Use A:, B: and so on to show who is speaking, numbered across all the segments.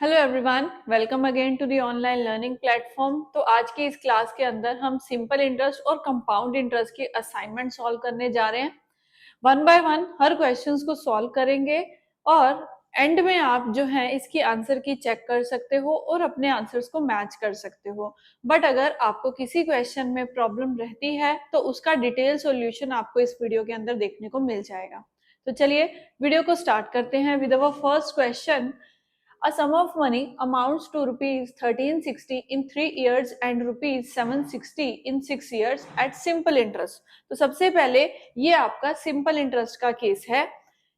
A: Hello everyone, welcome again to the online learning platform. तो आज की इस क्लास के अंदर हम सिंपल इंटरेस्ट और कंपाउंड इंटरेस्ट के असाइनमेंट सॉल्व करने जा रहे हैं। वन बाय वन हर क्वेश्चंस को सॉल्व करेंगे और एंड में आप जो है इसकी आंसर की चेक कर सकते हो और अपने आंसर्स को मैच कर सकते हो। बट अगर आपको किसी क्वेश्चन में प्रॉब्लम रहती है तो उसका डिटेल सॉल्यूशन आपको इस वीडियो के अंदर देखने को मिल जाएगा। तो चलिए वीडियो को स्टार्ट करते हैं with our first question. A sum of money amounts to rupees 1360 in 3 years and rupees 760 in 6 years at simple interest। तो सबसे पहले ये आपका सिंपल इंटरेस्ट का केस है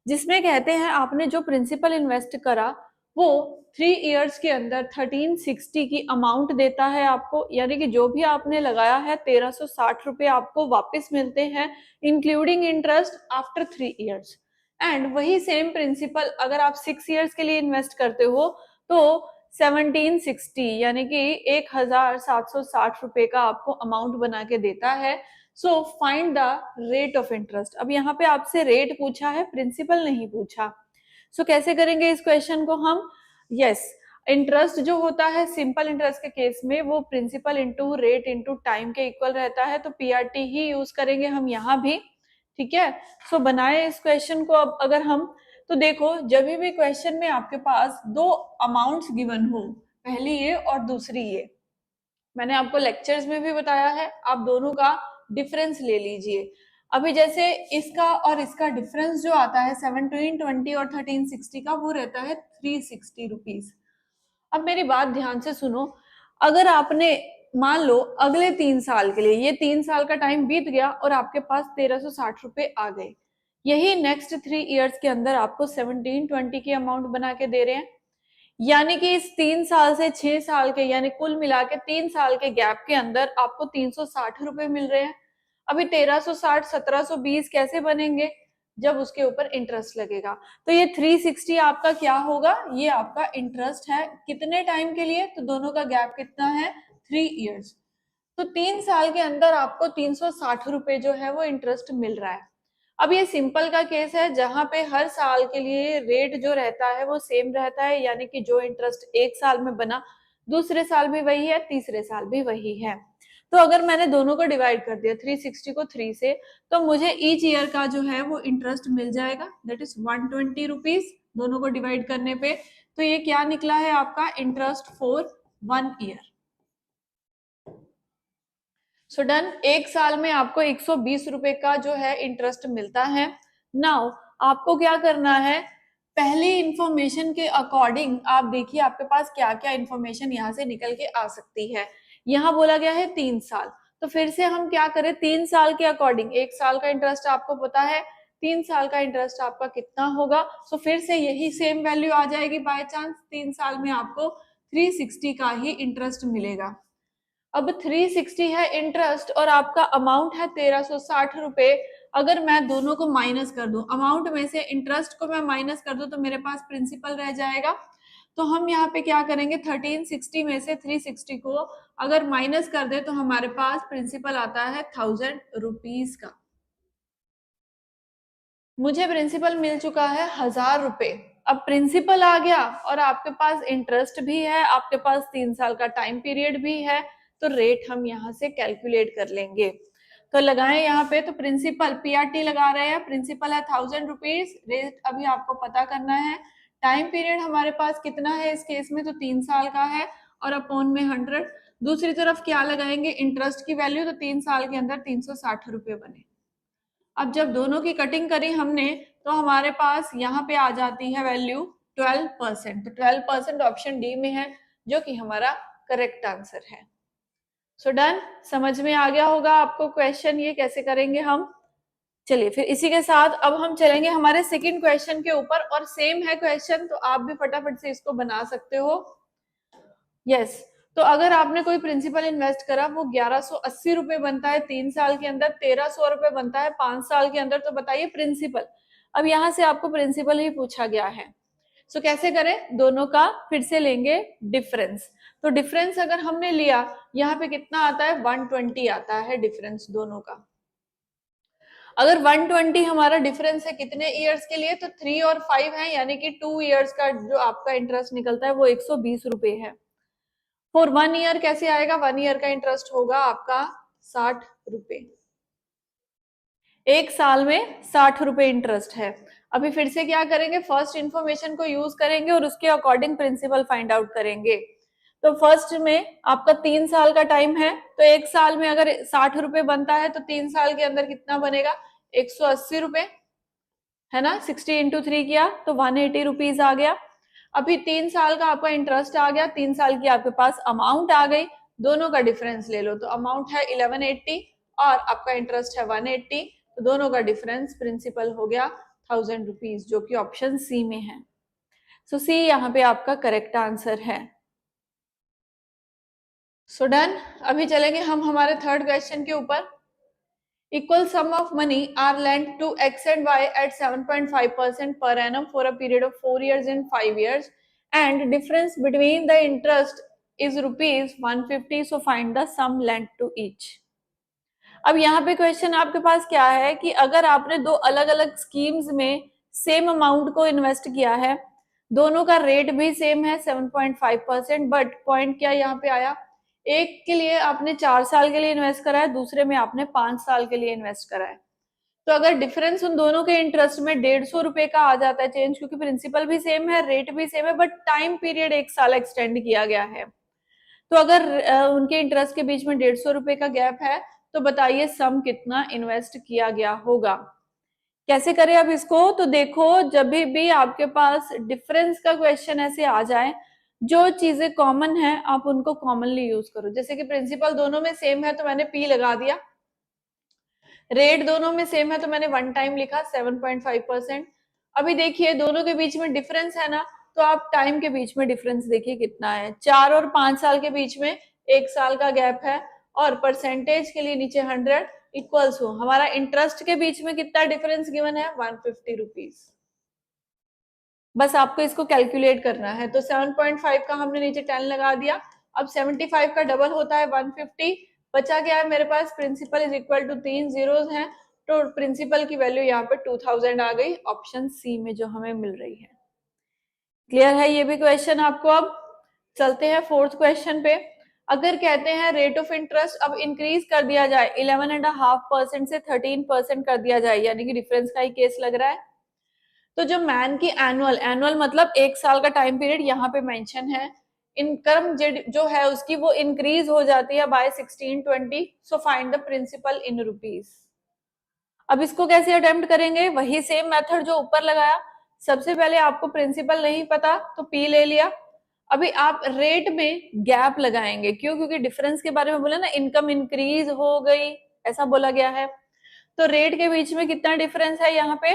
A: जिसमें कहते हैं आपने जो प्रिंसिपल इन्वेस्ट करा वो 3 इयर्स के अंदर 1360 की अमाउंट देता है आपको, यानी कि जो भी आपने लगाया है 1360 रुपए आपको वापस मिलते हैं including interest after 3 years. And वही सेम प्रिंसिपल अगर आप 6 इयर्स के लिए इन्वेस्ट करते हो तो 1760 यानी कि 1760 रुपए का आपको अमाउंट बना के देता है। सो find the rate of interest. अब यहाँ पे आपसे रेट पूछा है, प्रिंसिपल नहीं पूछा। सो कैसे करेंगे इस क्वेश्चन को हम? यस, इंटरेस्ट जो होता है सिंपल इंटरेस्ट के केस में वो principal into rate into time के इक्वल रहता है, तो पीआरटी ही यूज करेंगे हम यहाँ भी। ठीक है, सो बनाए इस क्वेश्चन को। अब अगर हम तो देखो, जब भी क्वेश्चन में आपके पास दो अमाउंट्स गिवन हो, पहली ये और दूसरी ये, मैंने आपको लेक्चर्स में भी बताया है, आप दोनों का डिफरेंस ले लीजिए। अभी जैसे इसका और इसका डिफरेंस जो आता है 1720 और 1360 का, वो रहता है 360 रुपीज। अब मेरी बात ध्यान से सुनो, अगर आपने मान लो अगले 3 साल के लिए, ये 3 साल का टाइम बीत गया और आपके पास 1360 रुपए आ गए, यही नेक्स्ट 3 इयर्स के अंदर आपको 1720 की अमाउंट बना के दे रहे हैं, यानी कि इस 3 साल से 6 साल के यानी कुल मिला के 3 साल के गैप के अंदर आपको 360 रुपए मिल रहे हैं। अभी 1360 1720 कैसे बनेंगे? जब उसके ऊपर इंटरेस्ट लगेगा। तो ये 360 आपका क्या होगा? ये आपका इंटरेस्ट है। कितने टाइम के लिए? तो दोनों का गैप कितना है? 3 इयर्स। तो 3 साल के अंदर आपको 360 रुपए जो है वो इंटरेस्ट मिल रहा है। अब ये सिंपल का केस है जहां पे हर साल के लिए रेट जो रहता है वो सेम रहता है, यानी कि जो इंटरेस्ट एक साल में बना दूसरे साल भी वही है, तीसरे साल भी वही है। तो अगर मैंने दोनों को डिवाइड कर दिया 360 को 3 से, तो मुझे ईच ईयर का जो है वो इंटरेस्ट मिल जाएगा, दैट इज 120 रुपीज दोनों को डिवाइड करने पे। तो ये क्या निकला है आपका? Interest for 1 year. So done, एक साल में आपको 120 रुपए का जो है इंटरेस्ट मिलता है। नाउ आपको क्या करना है, पहली इंफॉर्मेशन के अकॉर्डिंग आप देखिए आपके पास क्या क्या इंफॉर्मेशन यहाँ से निकल के आ सकती है। यहाँ बोला गया है 3 साल, तो फिर से हम क्या करें, 3 साल के अकॉर्डिंग, एक साल का इंटरेस्ट आपको पता है, 3 साल का इंटरेस्ट आपका कितना होगा? सो फिर से यही सेम वैल्यू आ जाएगी। बाय चांस 3 साल में आपको 360 का ही इंटरेस्ट मिलेगा। अब 360 है इंटरेस्ट और आपका अमाउंट है 1360 रुपए। अगर मैं दोनों को माइनस कर दूं, अमाउंट में से इंटरेस्ट को मैं माइनस कर दूं, तो मेरे पास प्रिंसिपल रह जाएगा। तो हम यहाँ पे क्या करेंगे, 1360 में से 360 को अगर माइनस कर दे तो हमारे पास प्रिंसिपल आता है 1000 रुपीज का। मुझे प्रिंसिपल मिल चुका है 1000 रुपए। अब प्रिंसिपल आ गया और आपके पास इंटरेस्ट भी है, आपके पास 3 साल का टाइम पीरियड भी है, तो रेट हम यहाँ से कैलकुलेट कर लेंगे। तो लगाएं यहाँ पे, तो प्रिंसिपल पीआरटी लगा रहे हैं, प्रिंसिपल है 1000 रुपीज, रेट अभी आपको पता करना है। टाइम पीरियड हमारे पास कितना है इस केस में? तो 3 साल का है और अपॉन में 100। दूसरी तरफ क्या लगाएंगे? इंटरेस्ट की वैल्यू, तो 3 साल के अंदर 360 रुपए बने। अब जब दोनों की कटिंग करी हमने तो हमारे पास यहाँ पे आ जाती है वैल्यू 12%। तो 12% ऑप्शन डी में है जो कि हमारा करेक्ट आंसर है। सो डन, समझ में आ गया होगा आपको क्वेश्चन ये कैसे करेंगे हम। चलिए फिर इसी के साथ अब हम चलेंगे हमारे सेकंड क्वेश्चन के ऊपर, और सेम है क्वेश्चन, तो आप भी फटाफट से इसको बना सकते हो। यस, तो अगर आपने कोई प्रिंसिपल इन्वेस्ट करा, वो 1180 रुपए बनता है 3 साल के अंदर, 1300 रुपए बनता है 5 साल के अंदर, तो बताइए प्रिंसिपल। अब यहाँ से आपको प्रिंसिपल ही पूछा गया है। सो कैसे करें, दोनों का फिर से लेंगे डिफरेंस। तो डिफरेंस अगर हमने लिया, यहाँ पे कितना आता है? 120 आता है डिफरेंस दोनों का। अगर 120 हमारा डिफरेंस है कितने ईयर्स के लिए, तो 3 और 5 है, यानी कि 2 ईयर्स का जो आपका इंटरेस्ट निकलता है वो 120 रुपए है। फॉर 1 ईयर कैसे आएगा, 1 ईयर का इंटरेस्ट होगा आपका 60 रुपए। एक साल में 60 रुपए इंटरेस्ट है। अभी फिर से क्या करेंगे, फर्स्ट इंफॉर्मेशन को यूज करेंगे और उसके अकॉर्डिंग प्रिंसिपल फाइंड आउट करेंगे। तो फर्स्ट में आपका 3 साल का टाइम है, तो एक साल में अगर 60 रुपए बनता है तो 3 साल के अंदर कितना बनेगा, 180 रुपए, है ना। 60 इंटू 3 किया तो 180 रुपीज आ गया। अभी 3 साल का आपका इंटरेस्ट आ गया, 3 साल की आपके पास अमाउंट आ गई, दोनों का डिफरेंस ले लो। तो अमाउंट है 1180 और आपका इंटरेस्ट है 180, तो दोनों का डिफरेंस प्रिंसिपल हो गया 1000 रुपीज, जो कि ऑप्शन सी में है। सो सी यहाँ पे आपका करेक्ट आंसर है। So done. अभी चलेंगे हम हमारे थर्ड क्वेश्चन के ऊपर। Equal sum of money are lent to X and Y at 7.5% per annum for a period of 4 years and 5 years, and difference between the interest is rupees 150. So find the sum lent to each. अब यहाँ पे question आपके पास क्या है कि अगर आपने दो अलग अलग स्कीम्स में सेम अमाउंट को इन्वेस्ट किया है, दोनों का रेट भी सेम है 7.5%, बट पॉइंट क्या यहाँ पे आया, एक के लिए आपने 4 साल के लिए इन्वेस्ट करा है, दूसरे में आपने 5 साल के लिए इन्वेस्ट करा है। तो अगर डिफरेंस उन दोनों के इंटरेस्ट में 150 रुपए का आ जाता है चेंज, क्योंकि प्रिंसिपल भी सेम है, रेट भी सेम है, बट टाइम पीरियड 1 साल एक्सटेंड किया गया है। तो अगर उनके इंटरेस्ट के बीच में 150 रुपए का गैप है, तो बताइए सम कितना इन्वेस्ट किया गया होगा। कैसे करें अब इसको, तो देखो जब भी आपके पास डिफरेंस का क्वेश्चन ऐसे आ जाए, जो चीजें कॉमन है आप उनको कॉमनली यूज करो। जैसे कि प्रिंसिपल दोनों में सेम है तो मैंने पी लगा दिया, रेट दोनों में सेम है तो मैंने वन टाइम लिखा 7.5%। अभी देखिए दोनों के बीच में डिफरेंस है ना, तो आप टाइम के बीच में डिफरेंस देखिए कितना है, 4 और 5 साल के बीच में 1 साल का गैप है, और परसेंटेज के लिए नीचे 100 इक्वल्स हो, हमारा इंटरेस्ट के बीच में कितना डिफरेंस गिवन है, 150 रुपीज। बस आपको इसको कैलकुलेट करना है। तो 7.5 का हमने नीचे 10 लगा दिया, अब 75 का डबल होता है 150, बचा क्या है मेरे पास, principal is equal to 3 zeros हैं, तो प्रिंसिपल की वैल्यू यहाँ पे 2000 आ गई, ऑप्शन सी में जो हमें मिल रही है। क्लियर है ये भी क्वेश्चन आपको। अब चलते हैं फोर्थ क्वेश्चन पे। अगर कहते हैं रेट ऑफ इंटरेस्ट अब इंक्रीज कर दिया जाए 11.5% से 13% कर दिया जाए, यानी कि डिफरेंस का ही केस लग रहा है, तो जो मैन की एनुअल मतलब 1 साल का टाइम पीरियड यहाँ पे मेंशन है, इनकम जो है उसकी वो इंक्रीज हो जाती है by 1620। So find the principal in rupees. अब इसको कैसे अटेम्प्ट करेंगे, वही सेम मेथड जो ऊपर लगाया। सबसे पहले आपको प्रिंसिपल नहीं पता तो पी ले लिया। अभी आप रेट में गैप लगाएंगे, क्यों, क्योंकि डिफरेंस के बारे में बोला ना, इनकम इंक्रीज हो गई ऐसा बोला गया है। तो रेट के बीच में कितना डिफरेंस है यहाँ पे,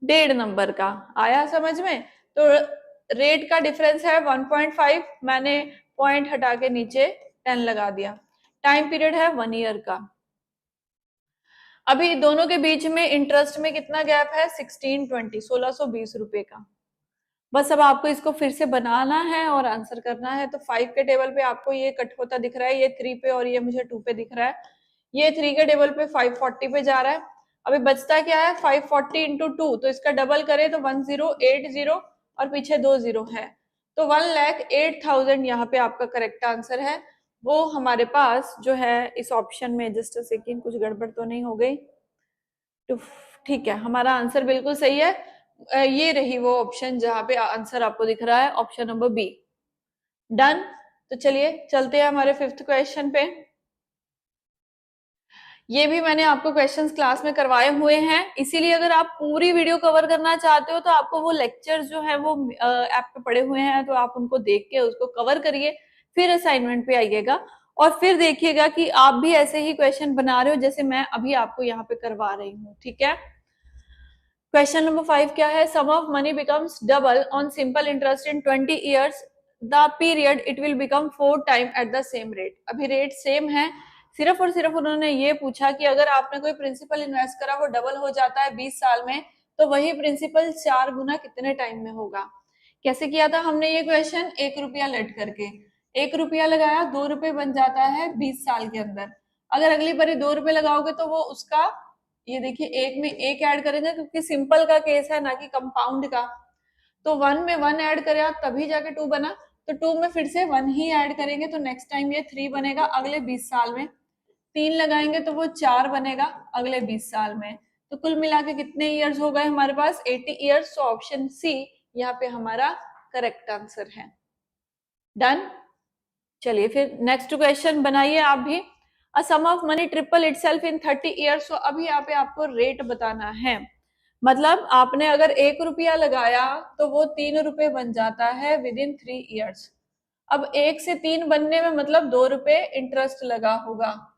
A: 1.5 नंबर का, आया समझ में। तो रेट का डिफरेंस है 1.5, मैंने पॉइंट हटा के नीचे 10 लगा दिया। टाइम पीरियड है 1 ईयर का। अभी दोनों के बीच में इंटरेस्ट में कितना गैप है, 1620, 1620 रुपए का। बस अब आपको इसको फिर से बनाना है और आंसर करना है। तो 5 के टेबल पे आपको ये कट होता दिख रहा है, ये 3 पे और ये मुझे 2 पे दिख रहा है। ये 3 के टेबल पे 540 पे जा रहा है। अभी बचता क्या है, 540 इंटू 2, तो इसका डबल करें तो 1080 और पीछे 2 जीरो है, तो 1,08,000 यहाँ पे आपका करेक्ट आंसर है। वो हमारे पास जो है इस ऑप्शन में, जस्ट सेकेंड, कुछ गड़बड़ तो नहीं हो गई, तो ठीक है, हमारा आंसर बिल्कुल सही है। ये रही वो ऑप्शन जहां पे आंसर आपको दिख रहा है, ऑप्शन नंबर बी। डन। तो चलिए चलते हैं हमारे फिफ्थ क्वेश्चन पे। ये भी मैंने आपको क्वेश्चंस क्लास में करवाए हुए हैं, इसीलिए अगर आप पूरी वीडियो कवर करना चाहते हो तो आपको वो लेक्चर्स जो है वो ऐप पे पड़े हुए हैं, तो आप उनको देख के उसको कवर करिए, फिर असाइनमेंट पे आइएगा और फिर देखिएगा कि आप भी ऐसे ही क्वेश्चन बना रहे हो जैसे मैं अभी आपको यहाँ पे करवा रही हूँ। ठीक है। क्वेश्चन नंबर 5 क्या है, sum of money becomes double on simple interest in 20 years, the period it will become 4 time at the same rate. अभी रेट सेम है, सिर्फ और सिर्फ उन्होंने ये पूछा कि अगर आपने कोई प्रिंसिपल इन्वेस्ट करा वो डबल हो जाता है 20 साल में, तो वही प्रिंसिपल 4 गुना कितने टाइम में होगा। कैसे किया था हमने ये क्वेश्चन, 1 रुपया लेट करके, 1 रुपया लगाया, 2 रुपए बन जाता है 20 साल के अंदर। अगर अगली बारी 2 रुपए लगाओगे तो वो उसका ये देखिए एक में एक ऐड करेंगे क्योंकि सिंपल का केस है ना कि कंपाउंड का, तो 1 में 1 ऐड करे आप तभी जाके 2 बना, तो 2 में फिर से 1 ही ऐड करेंगे तो नेक्स्ट टाइम ये 3 बनेगा अगले 20 साल में, 3 लगाएंगे तो वो 4 बनेगा अगले 20 साल में। तो कुल मिला के कितने ईयर्स हो गए हमारे पास? 80 ईयर्स। तो ऑप्शन सी यहाँ पे हमारा करेक्ट आंसर है। डन। चलिए फिर नेक्स्ट क्वेश्चन बनाइए आप भी। A sum of money triple itself in 30 years. तो अभी यहाँ पे आपको रेट बताना है, मतलब आपने अगर 1 रुपया लगाया तो वो 3 रुपए बन जाता है विद इन 3 ईयर्स। अब 1 से 3 बनने में मतलब 2 रुपए इंटरेस्ट लगा होगा।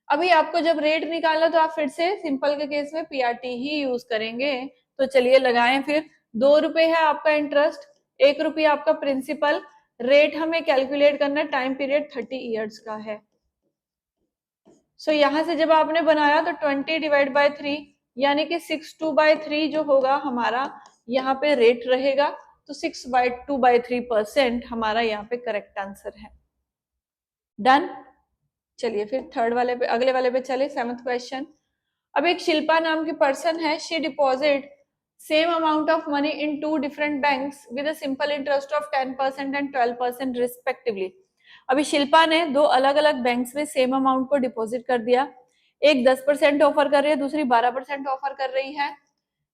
A: अभी आपको जब रेट निकाला तो आप फिर से सिंपल के केस में पीआरटी ही यूज करेंगे। तो चलिए लगाएं फिर। 2 रुपए है आपका इंटरेस्ट, 1 रुपया आपका प्रिंसिपल, रेट हमें कैलकुलेट करना है, टाइम पीरियड 30 ईयर्स का है। सो यहां से जब आपने बनाया तो 20 डिवाइड बाय 3 यानी कि 6/2/3 जो होगा हमारा यहाँ पे रेट रहेगा, तो 6/2/3% हमारा यहाँ पे करेक्ट आंसर है। डन। चलिए फिर थर्ड वाले पे, अगले वाले पे चले, 7th क्वेश्चन। अब एक शिल्पा नाम की पर्सन है, she deposit same amount of money in 2 different banks with a simple interest of 10% and 12% respectively. अभी शिल्पा ने 2 अलग अलग बैंक्स में सेम अमाउंट को डिपॉजिट कर दिया, एक 10% ऑफर कर रही है, दूसरी 12% ऑफर कर रही है।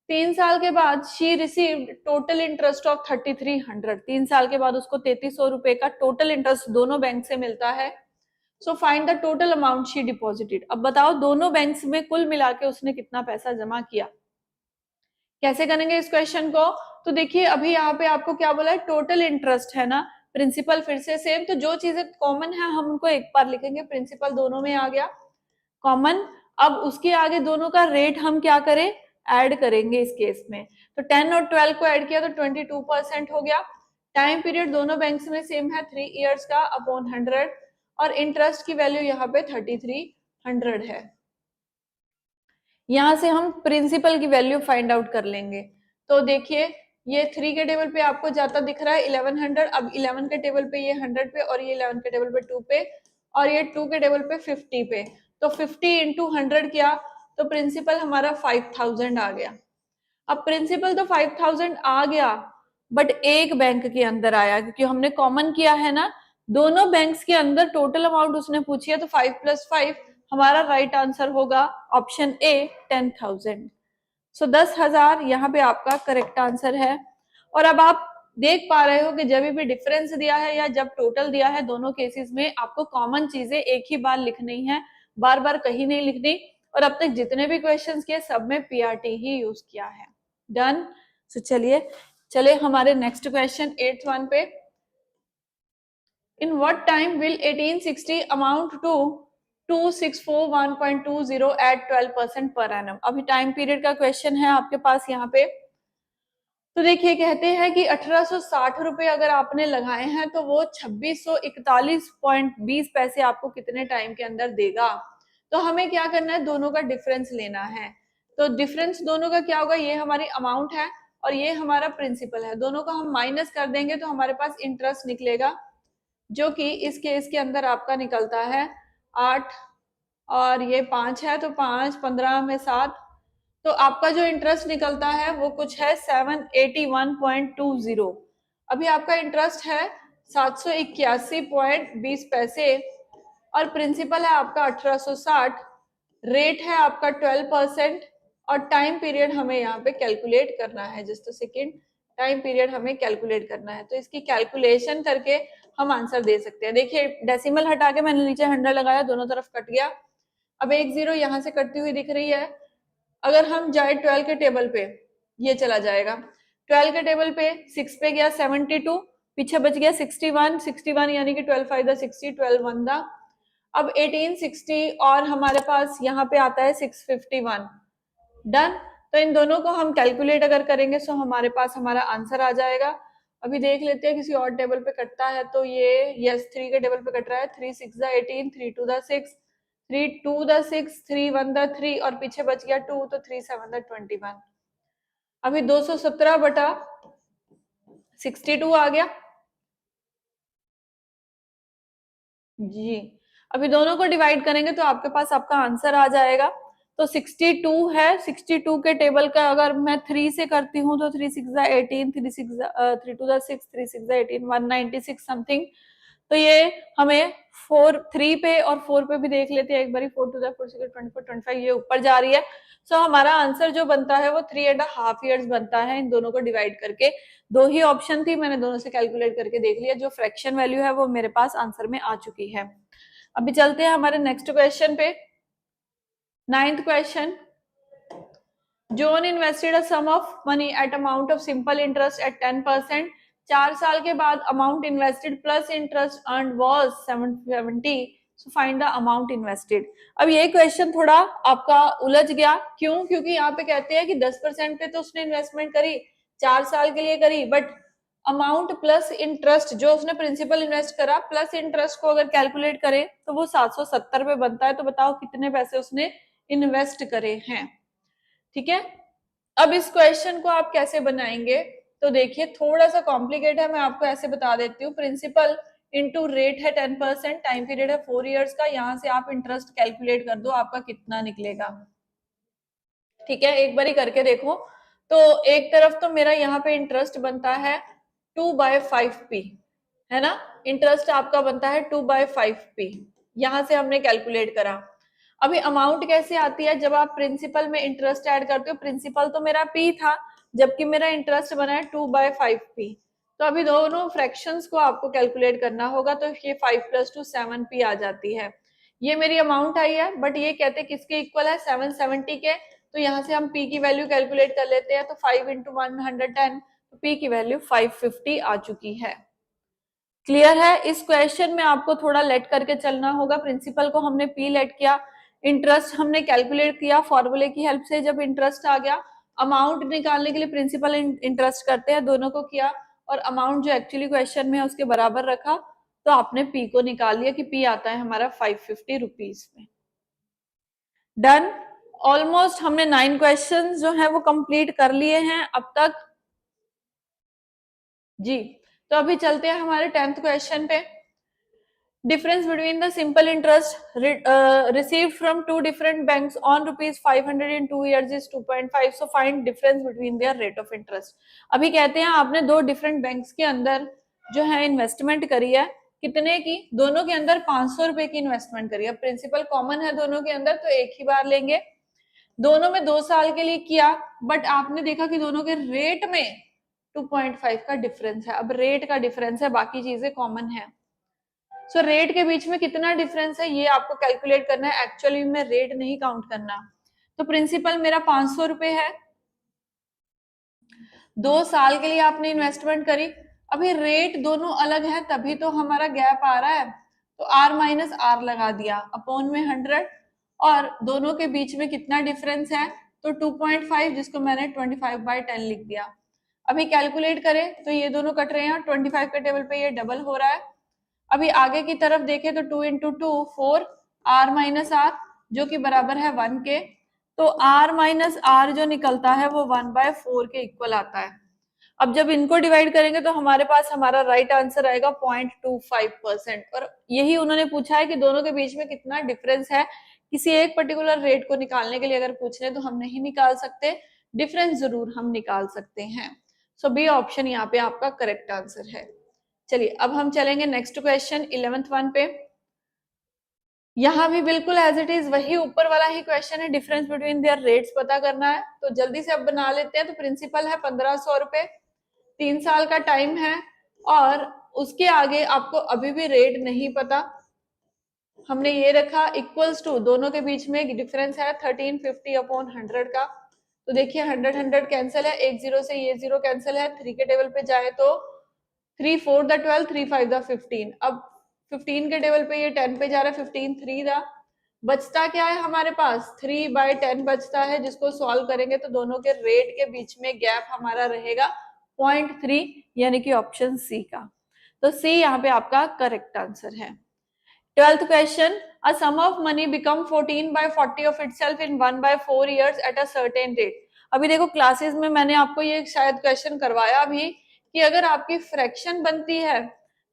A: 3 साल के बाद she received total interest of 3300। 3 साल के बाद उसको 3300 रुपए का टोटल इंटरेस्ट दोनों बैंक से मिलता है। सो find the total amount she deposited. अब बताओ दोनों बैंक्स में कुल मिला के उसने कितना पैसा जमा किया। कैसे करेंगे इस क्वेश्चन को? तो देखिए अभी यहाँ पे आपको क्या बोला है, टोटल इंटरेस्ट है ना, प्रिंसिपल फिर से सेम, तो जो चीजें कॉमन है हम उनको एक बार लिखेंगे। प्रिंसिपल दोनों में आ गया कॉमन। अब उसके आगे दोनों का रेट हम क्या करें, ऐड करेंगे इस केस में। तो 10 और 12 को ऐड किया तो 22% हो गया। टाइम पीरियड दोनों बैंक्स में सेम है, 3 ईयर्स का अपॉन 100, और इंटरेस्ट की वैल्यू यहाँ पे 3300 है। यहां से हम प्रिंसिपल की वैल्यू फाइंड आउट कर लेंगे। तो देखिए ये 3 के टेबल पे आपको जाता दिख रहा है 1100, अब 11 के टेबल पे ये 100 पे, और ये 11 के टेबल पे 2 पे, और ये 2 के टेबल पे 50 पे। तो 50 इंटू 100 किया तो प्रिंसिपल हमारा 5000 आ गया। अब प्रिंसिपल तो 5000 आ गया, बट एक बैंक के अंदर आया क्योंकि हमने कॉमन किया है ना, दोनों बैंक्स के अंदर टोटल अमाउंट उसने पूछी है, तो 5 + 5 हमारा राइट आंसर होगा ऑप्शन ए 10,000। सो 10,000 यहाँ पे आपका करेक्ट आंसर है। और अब आप देख पा रहे हो कि जब भी डिफरेंस दिया है या जब टोटल दिया है, दोनों केसेस में आपको कॉमन चीजें एक ही बार लिखनी है, बार बार कहीं नहीं लिखनी। और अब तक जितने भी क्वेश्चंस किए सब में पीआरटी ही यूज किया है। डन। सो चलिए हमारे नेक्स्ट क्वेश्चन 8th वन पे। In what time will 1860 amount to 2641.20 at 12% per annum? अभी टाइम पीरियड का क्वेश्चन है आपके पास यहाँ पे। तो देखिए कहते हैं कि 1860 रुपए अगर आपने लगाए हैं तो वो 2641.20 पैसे आपको कितने टाइम के अंदर देगा। तो हमें क्या करना है, दोनों का डिफरेंस लेना है। तो डिफरेंस दोनों का क्या होगा, ये हमारी अमाउंट है और ये हमारा प्रिंसिपल है, दोनों का हम माइनस कर देंगे तो हमारे पास इंटरेस्ट निकलेगा, जो कि इस केस के अंदर आपका निकलता है 8 और ये 5 है, तो 5 15 में 7, तो आपका जो इंटरेस्ट निकलता है वो कुछ है 781.20। अभी आपका इंटरेस्ट है 781.20 पैसे और प्रिंसिपल है आपका 1860, रेट है आपका 12% और टाइम पीरियड हमें यहाँ पे कैलकुलेट करना है, जस्ट सेकेंड, टाइम पीरियड हमें कैलकुलेट करना है। तो इसकी कैलकुलेशन करके हम आंसर दे सकते हैं। देखिए डेसिमल हटा के मैंने नीचे 100 लगाया, दोनों तरफ कट गया। अब एक 0 यहाँ से कटती हुई दिख रही है। अगर हम जाए 12 के टेबल पे, ये चला जाएगा। 12 के टेबल पे 6 पे गया 72, पीछे बच गया 61, 61 यानी कि 12 5 60, 12 1 दा। अब 1860 और हमारे पास यहाँ पे आता है 651। डन। तो इन दोनों को हम कैलकुलेट अगर करेंगे तो हमारे पास हमारा आंसर आ जाएगा। अभी देख लेते हैं किसी और टेबल पे कटता है तो ये यस 3 के टेबल पे कट रहा है। 3 6 18, 3 2 6, 3 2 6, 3 1 3 और पीछे बच गया 2, तो 3 7 21। अभी 217/62 आ गया जी। अभी दोनों को डिवाइड करेंगे तो आपके पास आपका आंसर आ जाएगा। तो 62 है, 62 के टेबल का अगर मैं 3 से करती हूँ तो 3 6 18, 3 2 6, 3 6 18, 196 समथिंग। तो ये हमें 3 पे और 4 पे भी देख लेते हैं एक बार, 4 2 4 6 24 25 ये ऊपर जा रही है। सो हमारा आंसर जो बनता है वो 3.5 ईयर्स बनता है इन दोनों को डिवाइड करके। दो ही ऑप्शन थी, मैंने दोनों से कैलकुलेट करके देख लिया, जो फ्रैक्शन वैल्यू है वो मेरे पास आंसर में आ चुकी है। अभी चलते हैं हमारे नेक्स्ट क्वेश्चन पे। 9th question, John invested a sum of money at amount of simple interest at 10%। 4 साल के बाद amount invested plus interest earn was 770, so find the amount invested. अब ये क्वेश्चन थोड़ा आपका उलझ गया, क्यों? क्योंकि यहाँ पे कहते हैं कि 10% पे तो उसने इन्वेस्टमेंट करी, 4 साल के लिए करी, बट अमाउंट प्लस इंटरेस्ट जो उसने प्रिंसिपल इन्वेस्ट करा प्लस इंटरेस्ट को अगर कैलकुलेट करें तो वो 770 पे बनता है। तो बताओ कितने पैसे उसने इन्वेस्ट करे हैं। ठीक है, अब इस क्वेश्चन को आप कैसे बनाएंगे? तो देखिए थोड़ा सा कॉम्प्लिकेट है, मैं आपको ऐसे बता देती हूँ। प्रिंसिपल इनटू रेट है 10%, टाइम पीरियड है 4 इयर्स का, यहां से आप इंटरेस्ट कैलकुलेट कर दो आपका कितना निकलेगा। ठीक है, एक बार ही करके देखो। तो एक तरफ तो मेरा यहाँ पे इंटरेस्ट बनता है 2/5p, है ना, इंटरेस्ट आपका बनता है 2/5p, यहां से हमने कैलकुलेट करा। अभी अमाउंट कैसे आती है? जब आप प्रिंसिपल में इंटरेस्ट ऐड करते हो, प्रिंसिपल तो मेरा p था जबकि मेरा इंटरेस्ट बना है 2/5p, तो अभी दोनों फ्रैक्शंस को आपको कैलकुलेट करना होगा। तो ये 5 + 2 7p आ जाती है। ये मेरी अमाउंट आई है, बट ये कहते किसके इक्वल है? 770 के। तो यहाँ से हम p की वैल्यू कैलकुलेट कर लेते हैं। तो 5 × 110, तो p की वैल्यू 550 आ चुकी है। क्लियर है? इस क्वेश्चन में आपको थोड़ा लेट करके चलना होगा। प्रिंसिपल को हमने p लेट किया, इंटरेस्ट हमने कैलकुलेट किया फॉर्मूले की हेल्प से। जब इंटरेस्ट आ गया, अमाउंट निकालने के लिए प्रिंसिपल इंटरेस्ट करते हैं, दोनों को किया और अमाउंट जो एक्चुअली क्वेश्चन में है उसके बराबर रखा, तो आपने p को निकाल लिया कि p आता है हमारा 550 रुपीज में। डन। ऑलमोस्ट हमने 9 क्वेश्चन जो है वो कंप्लीट कर लिए हैं अब तक जी। तो अभी चलते हैं हमारे 10th क्वेश्चन पे। Difference between the simple interest received from 2 different banks on ₹500 in 2 years is 2.5, so find difference between their rate of interest. अभी कहते हैं आपने 2 डिफरेंट बैंक्स के अंदर जो है इन्वेस्टमेंट करी है, कितने की? दोनों के अंदर 500 रुपए की इन्वेस्टमेंट करी है। प्रिंसिपल कॉमन है दोनों के अंदर, तो एक ही बार लेंगे। दोनों में 2 साल के लिए किया, बट आपने देखा कि दोनों के रेट में 2.5 का डिफरेंस है। अब रेट का डिफरेंस है, बाकी चीजें कॉमन है। सो रेट के बीच में कितना डिफरेंस है ये आपको कैलकुलेट करना है, एक्चुअली में रेट नहीं काउंट करना। तो प्रिंसिपल मेरा 500 रुपए है, 2 साल के लिए आपने इन्वेस्टमेंट करी। अभी रेट दोनों अलग है तभी तो हमारा गैप आ रहा है, तो r माइनस आर लगा दिया अपॉन में 100, और दोनों के बीच में कितना डिफरेंस है? तो 2.5, जिसको मैंने 25/10 लिख दिया। अभी कैलकुलेट करें तो ये दोनों कट रहे हैं, 25 के टेबल पे ये डबल हो रहा है। अभी आगे की तरफ देखें तो 2 × 2 4, r माइनस आर जो कि बराबर है 1 के। तो r माइनस आर जो निकलता है वो 1/4 के इक्वल आता है। अब जब इनको डिवाइड करेंगे तो हमारे पास हमारा राइट आंसर आएगा 0.25%। और यही उन्होंने पूछा है कि दोनों के बीच में कितना डिफरेंस है। किसी एक पर्टिकुलर रेट को निकालने के लिए अगर पूछ रहे तो हम नहीं निकाल सकते, डिफरेंस जरूर हम निकाल सकते हैं। सो बी ऑप्शन यहाँ पे आपका करेक्ट आंसर है। चलिए अब हम चलेंगे नेक्स्ट क्वेश्चन 11th वन पे। यहाँ भी बिल्कुल एज इट इज वही ऊपर वाला ही क्वेश्चन है, डिफरेंस बिटवीन देयर रेट्स पता करना है। तो जल्दी से अब बना लेते हैं। तो प्रिंसिपल है 1500 रुपए, 3 साल का टाइम है, और उसके आगे आपको अभी भी रेट नहीं पता। हमने ये रखा इक्वल्स टू, दोनों के बीच में डिफरेंस है 1350/100 का। तो देखिए 100 100 कैंसिल है, एक जीरो से ये जीरो कैंसिल है, 3 के टेबल पे जाए तो 3 4 द 12, 3 5 द 15। अब 15 के टेबल पे ये 10 पे जा रहा है, 15 3 दा, बचता क्या है हमारे पास? 3/10 बचता है, जिसको सॉल्व करेंगे तो दोनों के रेट के बीच में गैप हमारा रहेगा 0.3, यानी कि ऑप्शन सी का। तो सी यहाँ पे आपका करेक्ट आंसर है। 12th question, a sum of money become 14/40 of itself in 1/4 years at a certain rate। अभी देखो क्लासेस में मैंने आपको ये शायद क्वेश्चन करवाया भी कि अगर आपकी फ्रैक्शन बनती है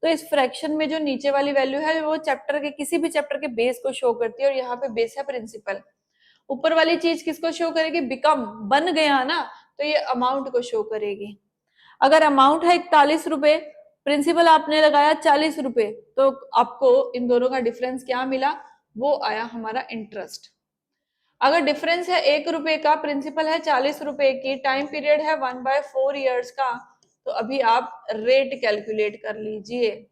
A: तो इस फ्रैक्शन में जो नीचे वाली वैल्यू है वो चैप्टर के किसी भी चैप्टर के बेस को शो करती है, और यहाँ पे बेस है प्रिंसिपल। ऊपर वाली चीज किसको शो करेगी, बिकम, बन गया ना, तो ये अमाउंट को शो करेगी। अगर अमाउंट है 41 रुपए, प्रिंसिपल आपने लगाया 40 रुपए, तो आपको इन दोनों का डिफरेंस क्या मिला, वो आया हमारा इंटरेस्ट। अगर डिफरेंस है 1 रुपए का, प्रिंसिपल है 40 रुपए की, टाइम पीरियड है 1/4 ईयर्स का, तो अभी आप रेट कैलकुलेट कर लीजिए।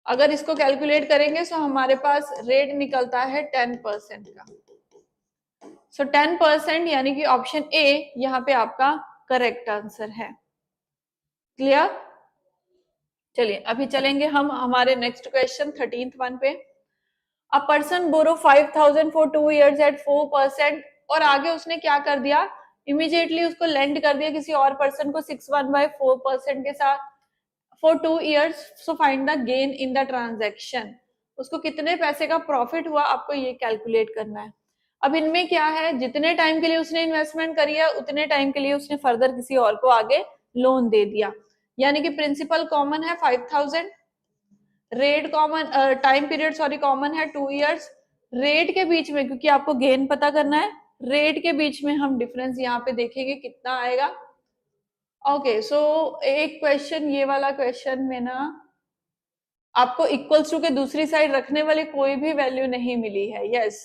A: अगर इसको कैलकुलेट करेंगे तो हमारे पास रेट निकलता है 10% का। सो 10% यानी कि ऑप्शन ए यहाँ पे आपका करेक्ट आंसर है। क्लियर? चलिए अभी चलेंगे हम हमारे नेक्स्ट क्वेश्चन 13th वन पे। A person borrow 5,000 for 2 years at 4%, और आगे उसने क्या कर दिया, इमीडिएटली उसको लेंड कर दिया किसी और पर्सन को 61/4% के साथ for 2 years। So find the gain in the transaction. उसको कितने पैसे का प्रॉफिट हुआ, आपको ये कैलकुलेट करना है। अब इनमें क्या है, जितने टाइम के लिए उसने इन्वेस्टमेंट करी है उतने टाइम के लिए उसने फर्दर किसी और को आगे लोन दे दिया, यानी कि प्रिंसिपल कॉमन है 5,000, rate common, time period sorry common है 2 years। रेट के बीच में, क्योंकि आपको गेन पता करना है, रेट के बीच में हम डिफरेंस यहाँ पे देखेंगे कितना आएगा। ओके सो एक क्वेश्चन, ये वाला क्वेश्चन में ना आपको इक्वल्स टू के दूसरी साइड रखने वाली कोई भी वैल्यू नहीं मिली है। यस,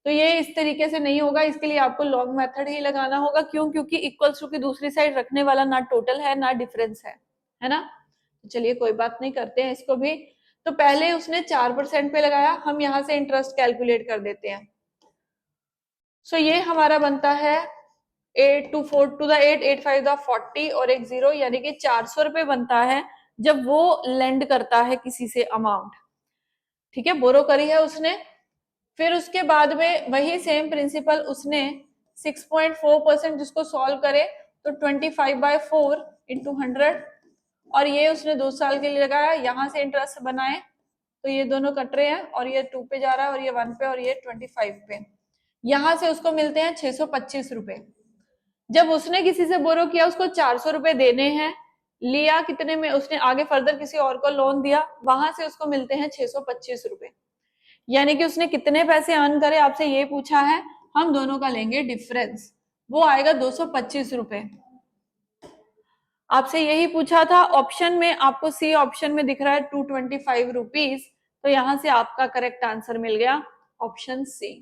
A: तो ये इस तरीके से नहीं होगा, इसके लिए आपको लॉन्ग मेथड ही लगाना होगा। क्यों? क्योंकि इक्वल्स टू की दूसरी साइड रखने वाला ना टोटल है ना डिफरेंस है ना। तो चलिए कोई बात नहीं, करते हैं इसको भी। तो पहले उसने 4% पे लगाया, हम यहाँ से इंटरेस्ट कैलकुलेट कर देते हैं। सो ये हमारा बनता है 8 to 4 to the 8, 8 5 the 40 और एक 0, यानी कि 400 रुपए बनता है जब वो लेंड करता है किसी से अमाउंट। ठीक है, बोरो करी है उसने, फिर उसके बाद में वही सेम प्रिंसिपल उसने 6.4% जिसको सॉल्व करे तो 25/4 इंटू 100, और ये उसने 2 साल के लिए लगाया। यहाँ से इंटरेस्ट बनाए तो ये दोनों कट रहे हैं, और ये 2 पे जा रहा है, और ये 1 पे, और ये 25 पे। यहाँ से उसको मिलते हैं 625 रुपए। जब उसने किसी से बोरो किया, उसको 400 रुपए देने हैं, लिया कितने में, उसने आगे फर्दर किसी और को लोन दिया, वहां से उसको मिलते हैं 625 रुपए। यानी कि उसने कितने पैसे अर्न करे, आपसे ये पूछा है, हम दोनों का लेंगे डिफरेंस, वो आएगा 225 रुपए। आपसे यही पूछा था, ऑप्शन में आपको सी ऑप्शन में दिख रहा है 225 रुपीज, तो यहां से आपका करेक्ट आंसर मिल गया option C.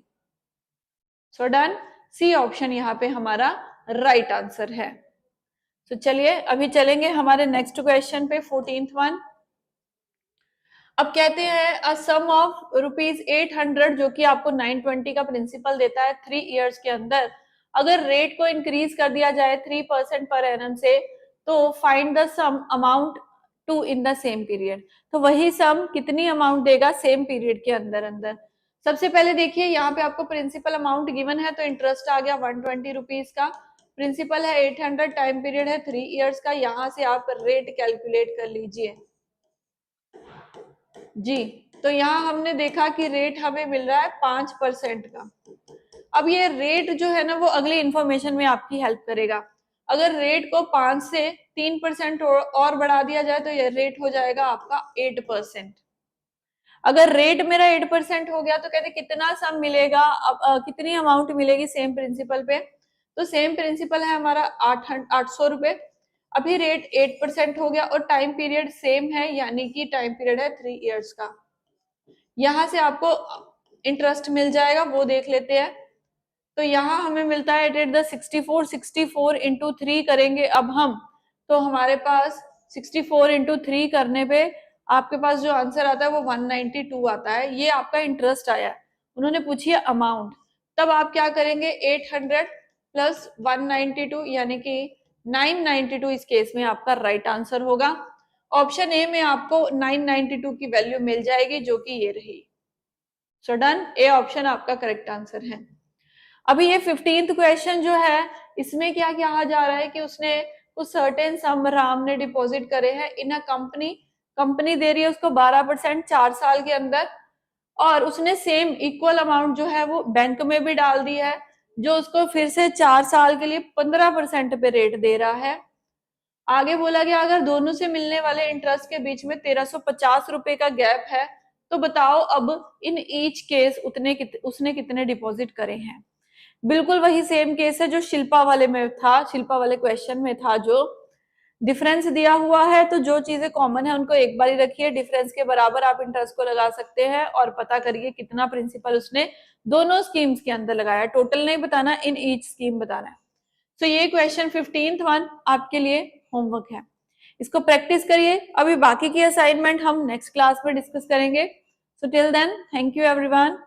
A: So done, C option यहाँ पे हमारा राइट आंसर है। तो चलिए अभी चलेंगे हमारे नेक्स्ट क्वेश्चन पे 14th वन। अब कहते हैं अ सम ऑफ ₹800 जो कि आपको 920 का प्रिंसिपल देता है 3 इयर्स के अंदर, अगर रेट को इंक्रीज कर दिया जाए 3% पर एनम से, तो find the sum amount to in the same period. तो वही सम कितनी अमाउंट देगा सेम पीरियड के अंदर अंदर। सबसे पहले देखिए यहाँ पे आपको प्रिंसिपल अमाउंट गिवन है, तो इंटरेस्ट आ गया 120 रुपीज का, प्रिंसिपल है 800, टाइम पीरियड है 3 इयर्स का। यहाँ से आप रेट कैलकुलेट कर लीजिए जी। तो यहाँ हमने देखा कि रेट हमें मिल रहा है 5% का। अब ये रेट जो है ना वो अगली इंफॉर्मेशन में आपकी हेल्प करेगा। अगर रेट को 5 से 3% और बढ़ा दिया जाए तो ये रेट हो जाएगा आपका 8%। अगर रेट मेरा 8% हो गया तो कहते कितना सम मिलेगा, अब कितनी अमाउंट मिलेगी सेम प्रिंसिपल पे। तो सेम प्रिंसिपल है हमारा 800 रुपए। अभी रेट 8% हो गया और टाइम पीरियड सेम है, यानी कि टाइम पीरियड है 3 इयर्स का। यहां से आपको इंटरेस्ट मिल जाएगा, वो देख लेते हैं। तो यहाँ हमें मिलता है 64 इंटू 3 करेंगे अब हम, तो हमारे पास 64 इंटू 3 करने पे आपके पास जो आंसर आता है वो 192 आता है। ये आपका इंटरेस्ट आया है, उन्होंने पूछी है अमाउंट। तब आप क्या करेंगे, 800 प्लस 192 यानी कि 992 इस केस में आपका राइट आंसर होगा। ऑप्शन ए में आपको 992 की वैल्यू मिल जाएगी, जो कि ये रही। सो डन, ए ऑप्शन आपका करेक्ट आंसर है। अभी ये 15th क्वेश्चन जो है, इसमें क्या कहा जा रहा है कि उसने कुछ सर्टेन सम राम ने डिपॉजिट करे हैं इन अ कंपनी, कंपनी दे रही है उसको 12% 4 साल के अंदर, और उसने सेम इक्वल अमाउंट जो है वो बैंक में भी डाल दी है, जो उसको फिर से 4 साल के लिए 15% पे रेट दे रहा है। आगे बोला गया अगर दोनों से मिलने वाले इंटरेस्ट के बीच में 1350 रुपए का गैप है तो बताओ अब इन ईच केस उसने कितने डिपॉजिट करे हैं। बिल्कुल वही सेम केस है जो शिल्पा वाले में था, शिल्पा वाले क्वेश्चन में था। जो डिफरेंस दिया हुआ है तो जो चीजें कॉमन है उनको एक बार ही रखिए, डिफरेंस के बराबर आप इंटरेस्ट को लगा सकते हैं और पता करिए कितना प्रिंसिपल उसने दोनों स्कीम्स के अंदर लगाया। टोटल नहीं बताना, इन ईच स्कीम बताना है। तो ये क्वेश्चन 15th वन आपके लिए होमवर्क है, इसको प्रैक्टिस करिए। अभी बाकी की असाइनमेंट हम नेक्स्ट क्लास में डिस्कस करेंगे। So till then, thank you everyone.